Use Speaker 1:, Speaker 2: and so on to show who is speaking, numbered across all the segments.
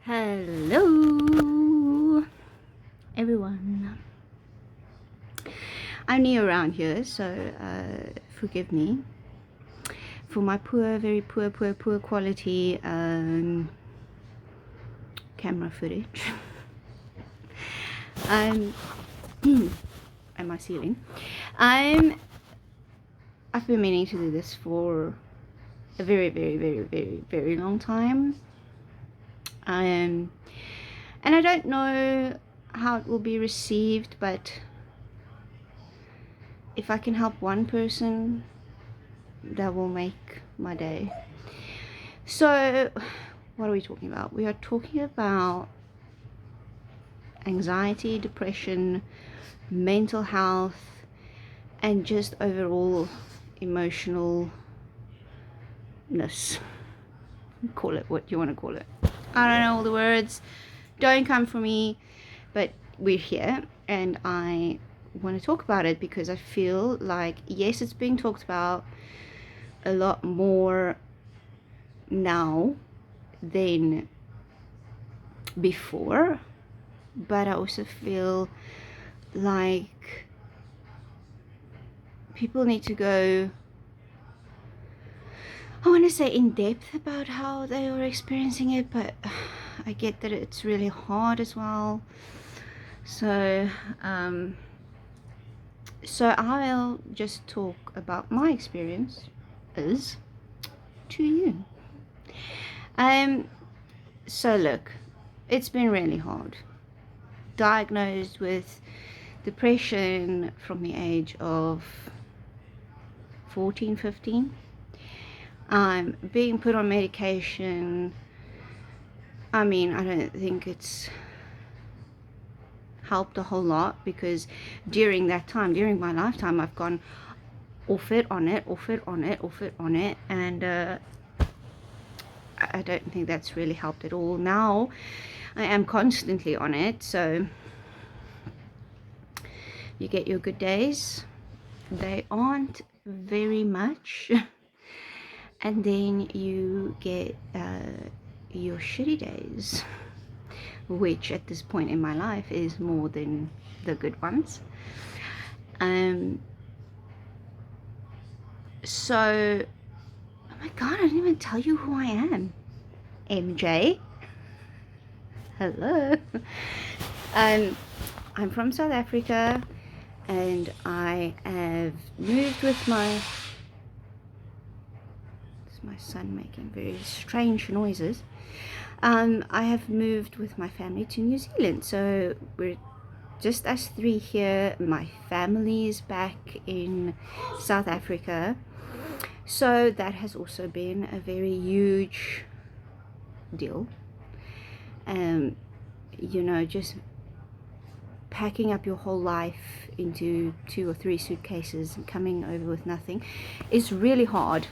Speaker 1: Hello everyone. I'm new around here, so forgive me for my very poor quality camera footage and my ceiling. I've been meaning to do this for a very long time. And I don't know how it will be received, but if I can help one person, that will make my day. So what are we talking about? We are talking about anxiety, depression, mental health, and just overall emotionalness. Call it what you want to call it. I don't know all the words, don't come for me, but we're here and I want to talk about it because I feel like, yes, it's being talked about a lot more now than before, but I also feel like people need to go, I want to say, in depth about how they are experiencing it, but I get that it's really hard as well. So I'll just talk about my experience to you. So look, it's been really hard. Diagnosed with depression from the age of 14, 15. Being put on medication. I mean, I don't think it's helped a whole lot, because during that time, during my lifetime, I've gone off it, on it, and I don't think that's really helped at all. Now I am constantly on it, so you get your good days, they aren't very much, and then you get your shitty days, which at this point in my life is more than the good ones. So, oh my god, I didn't even tell you who I am. MJ. Hello. I'm from South Africa, and I have moved with my son making very strange noises. I have moved with my family to New Zealand, so we're just us three here. My family is back in South Africa, so that has also been a very huge deal. You know, just packing up your whole life into 2 or 3 suitcases and coming over with nothing is really hard.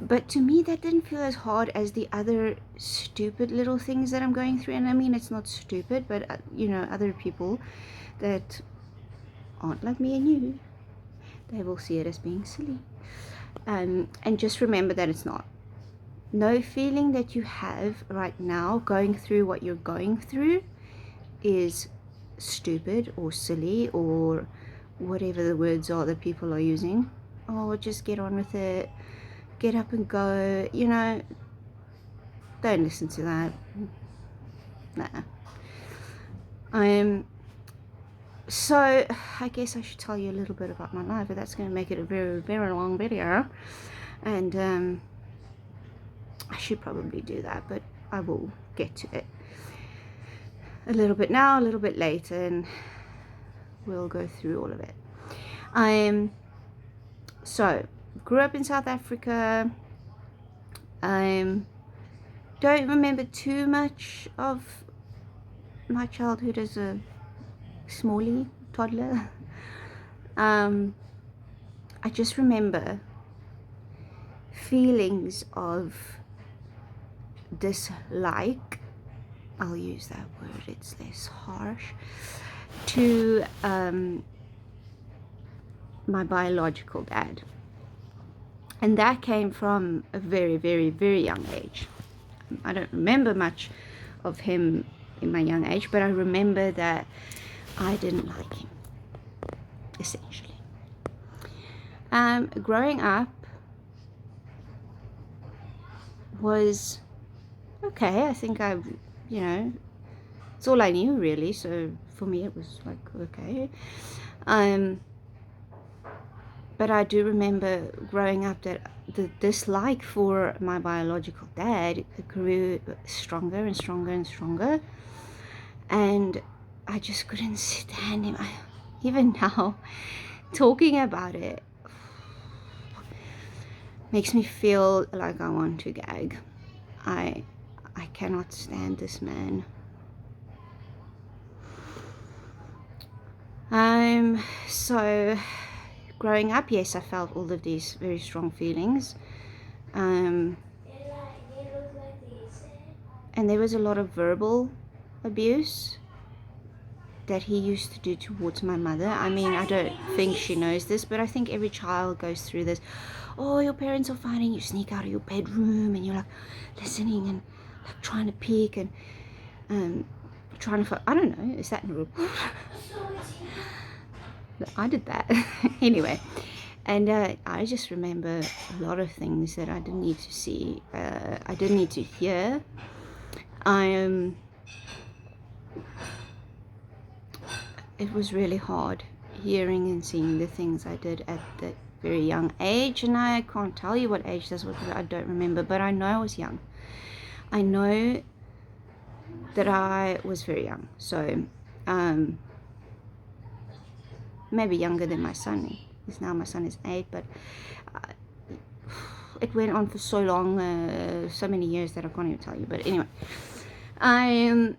Speaker 1: But to me, that didn't feel as hard as the other stupid little things that I'm going through. And I mean, it's not stupid, but you know, other people that aren't like me and you, they will see it as being silly. And just remember that it's not. No feeling that you have right now going through what you're going through is stupid or silly or whatever the words are that people are using. Oh, just get on with it, get up and go, you know. Don't listen to that. Nah. So I guess I should tell you a little bit about my life, but that's going to make it a very long video, and I should probably do that, but I will get to it a little bit now, a little bit later, and we'll go through all of it. So grew up in South Africa. Don't remember too much of my childhood as a smallie toddler. I just remember feelings of dislike, I'll use that word, it's less harsh, to my biological dad. And that came from a very young age. I don't remember much of him in my young age, but I remember that I didn't like him, essentially. Growing up was okay. I think it's all I knew really, so for me it was like okay. But I do remember growing up that the dislike for my biological dad grew stronger and stronger and stronger, and I just couldn't stand him. Even now, talking about it makes me feel like I want to gag. I cannot stand this man. So growing up, yes, I felt all of these very strong feelings. And there was a lot of verbal abuse that he used to do towards my mother. I mean, I don't think she knows this, but I think every child goes through this. Oh, your parents are fighting, you sneak out of your bedroom and you're like listening and like trying to peek and trying to fight. I don't know, is that normal? I did that. Anyway, and I just remember a lot of things that I didn't need to see, I didn't need to hear. It was really hard hearing and seeing the things I did at that very young age, and I can't tell you what age this was because I don't remember, but I know I was young. I know that I was very young, so maybe younger than my son, because now my son is 8, but it went on for so long, so many years that I can't even tell you. But anyway, and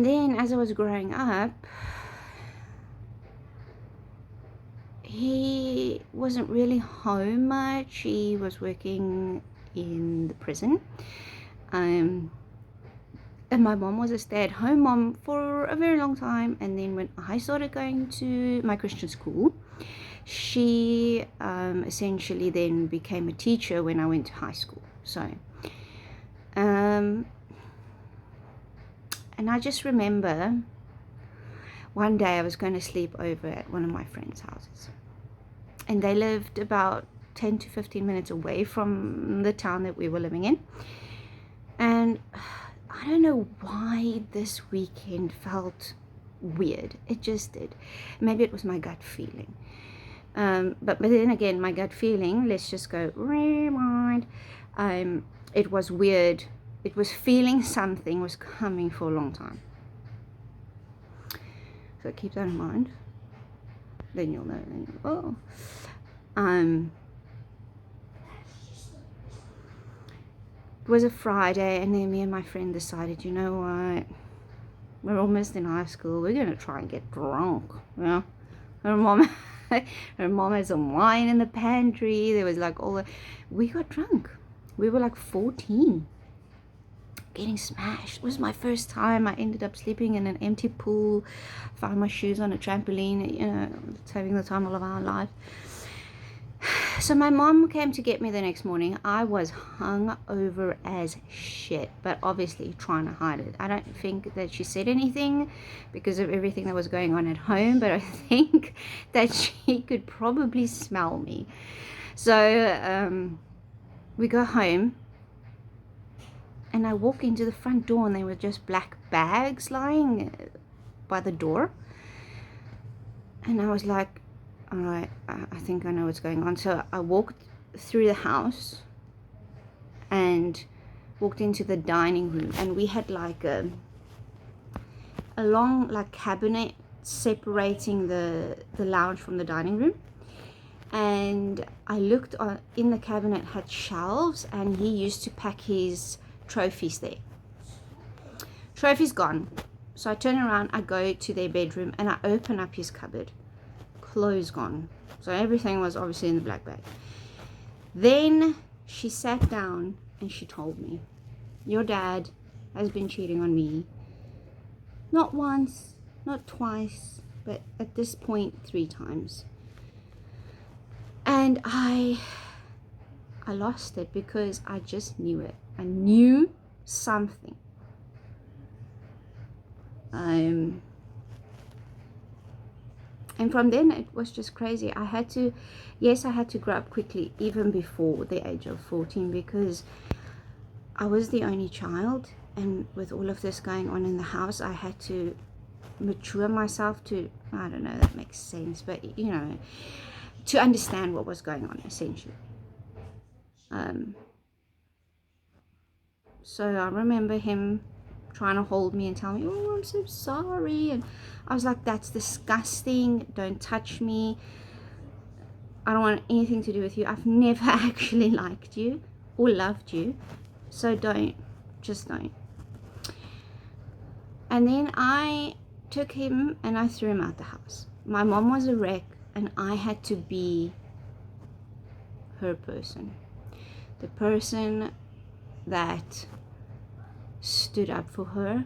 Speaker 1: then as I was growing up, he wasn't really home much. He was working in the prison. And my mom was a stay-at-home mom for a very long time. And then when I started going to my Christian school, she essentially then became a teacher when I went to high school. So, and I just remember one day I was going to sleep over at one of my friends' houses. And they lived about 10 to 15 minutes away from the town that we were living in. And I don't know why this weekend felt weird. It just did. Maybe it was my gut feeling. But then again, my gut feeling, let's just go rewind. It was weird. It was feeling something was coming for a long time. So keep that in mind. Then you'll know. Then you'll, it was a Friday, and then me and my friend decided, you know what? We're almost in high school. We're gonna try and get drunk. You know, her mom had some wine in the pantry. There was like we got drunk. We were like 14. Getting smashed. It was my first time. I ended up sleeping in an empty pool, found my shoes on a trampoline, you know, it's having the time of our life. So my mom came to get me the next morning. I was hung over as shit, but obviously trying to hide it. I don't think that she said anything because of everything that was going on at home, but I think that she could probably smell me. So we go home. And I walk into the front door and there were just black bags lying by the door. And I was like, all right, I think I know what's going on. So I walked through the house and walked into the dining room. And we had like a long like cabinet separating the lounge from the dining room. And I looked in the cabinet, had shelves, and he used to pack his trophies there. Trophies gone. So I turn around, I go to their bedroom, and I open up his cupboard. Clothes gone. So everything was obviously in the black bag. Then she sat down and she told me, your dad has been cheating on me. Not once, not twice, but at this point 3 times. And I I lost it because I just knew it. I knew something. And from then it was just crazy. I had to grow up quickly, even before the age of 14, because I was the only child, and with all of this going on in the house, I had to mature myself to, I don't know, that makes sense, but you know, to understand what was going on, essentially. So I remember him trying to hold me and tell me, oh, I'm so sorry, and I was like, that's disgusting, don't touch me, I don't want anything to do with you, I've never actually liked you or loved you, so just don't. And then I took him and I threw him out the house. My mom was a wreck, and I had to be her person, the person that stood up for her,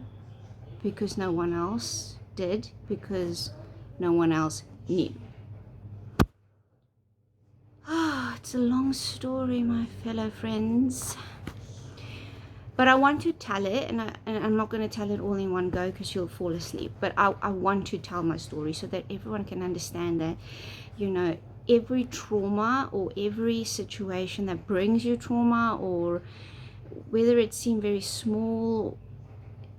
Speaker 1: because no one else did, because no one else knew. It's a long story, my fellow friends, but I want to tell it, and I'm not going to tell it all in one go because you'll fall asleep, but I want to tell my story so that everyone can understand that, you know, every trauma or every situation that brings you trauma, or whether it seems very small,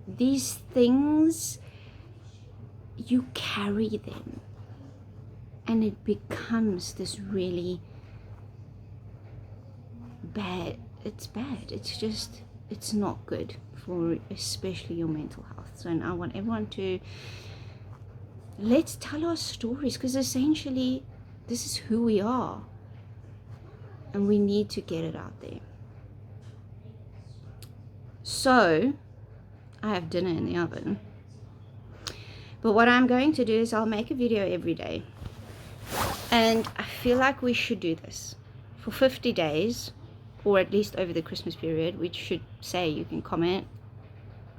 Speaker 1: these things, you carry them, and it becomes this really bad. It's bad. It's just, it's not good for especially your mental health. So I want everyone to, let's tell our stories, because essentially this is who we are, and we need to get it out there. So I have dinner in the oven, but what I'm going to do is I'll make a video every day, and I feel like we should do this for 50 days, or at least over the Christmas period. We should say, you can comment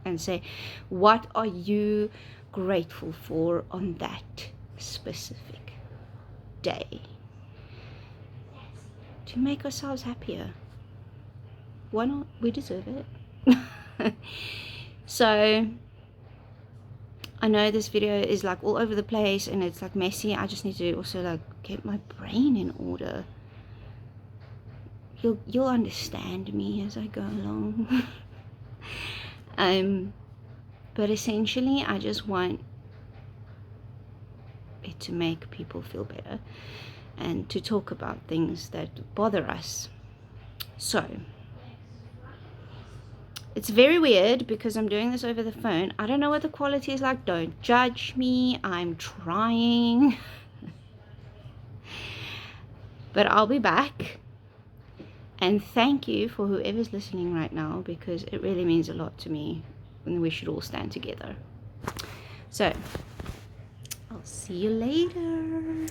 Speaker 1: and say, what are you grateful for on that specific day, to make ourselves happier. Why not? We deserve it. So I know this video is like all over the place and it's like messy. I just need to also like get my brain in order. You'll understand me as I go along. But essentially I just want it to make people feel better and to talk about things that bother us. So it's very weird because I'm doing this over the phone. I don't know what the quality is like. Don't judge me. I'm trying. But I'll be back. And thank you for whoever's listening right now, because it really means a lot to me, and we should all stand together. So I'll see you later.